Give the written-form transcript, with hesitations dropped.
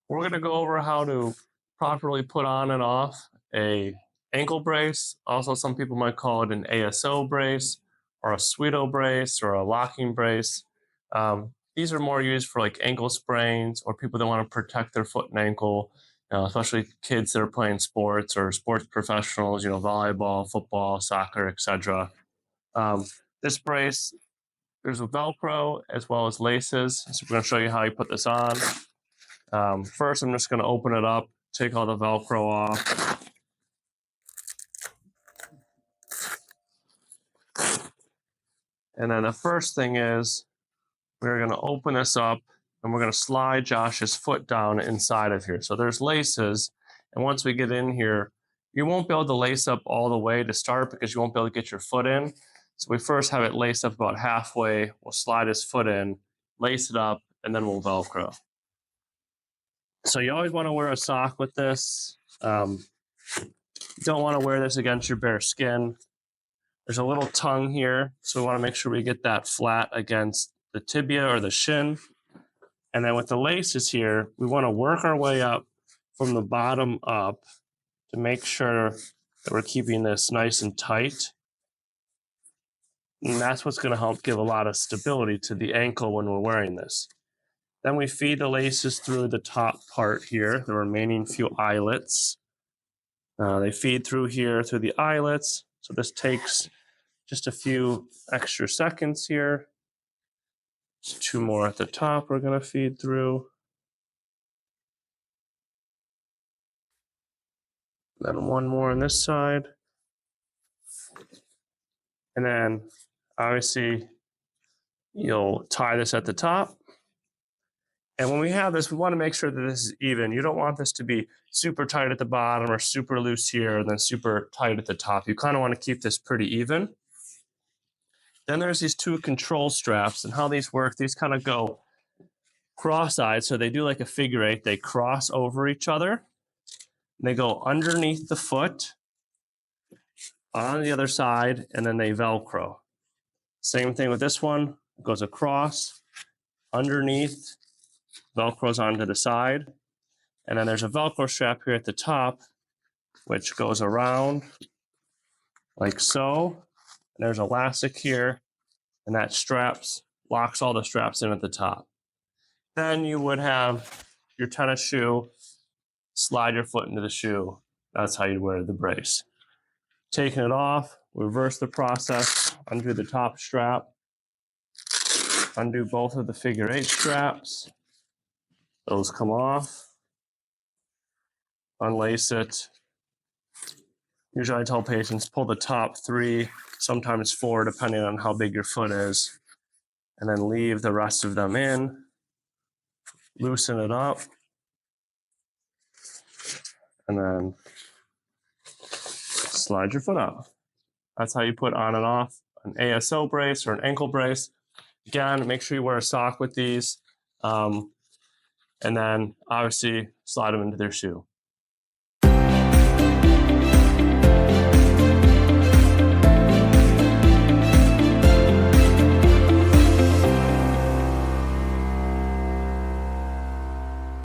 We're going to go over how to properly put on and off a ankle brace. Also, some people might call it an ASO brace or a pseudo brace or a locking brace. These are more used for like ankle sprains or people that want to protect their foot and ankle, especially kids that are playing sports or sports professionals, volleyball, football, soccer, etc. This brace, there's a Velcro as well as laces. So we're going to show you how you put this on. First, I'm just going to open it up, take all the Velcro off. And then the first thing is we're going to open this up and we're going to slide Josh's foot down inside of here. So there's laces. And once we get in here, you won't be able to lace up all the way to start because you won't be able to get your foot in. So we first have it laced up about halfway. We'll slide his foot in, lace it up, and then we'll Velcro. So you always want to wear a sock with this. You don't want to wear this against your bare skin. There's a little tongue here, so we want to make sure we get that flat against the tibia or the shin. And then with the laces here, we want to work our way up from the bottom up to make sure that we're keeping this nice and tight. And that's what's going to help give a lot of stability to the ankle when we're wearing this. Then we feed the laces through the top part here, the remaining few eyelets. They feed through here, through the eyelets. So this takes just a few extra seconds here. Just 2 more at the top we're going to feed through. Then 1 more on this side. And then obviously you'll tie this at the top. And when we have this, we want to make sure that this is even. You don't want this to be super tight at the bottom or super loose here and then super tight at the top. You kind of want to keep this pretty even. Then there's these 2 control straps, and how these work, these kind of go cross-eyed, so they do like a figure 8. They cross over each other. They go underneath the foot on the other side, and then they Velcro. Same thing with this one. It goes across, underneath, Velcros onto the side. And then there's a Velcro strap here at the top, which goes around like so. And there's elastic here, and that locks all the straps in at the top. Then you would have your tennis shoe, slide your foot into the shoe. That's how you wear the brace. Taking it off, reverse the process, undo the top strap, undo both of the figure 8 straps. Those come off, unlace it. Usually I tell patients, pull the top 3, sometimes 4, depending on how big your foot is, and then leave the rest of them in. Loosen it up, and then slide your foot out. That's how you put on and off an ASO brace or an ankle brace. Again, make sure you wear a sock with these, and then obviously slide them into their shoe.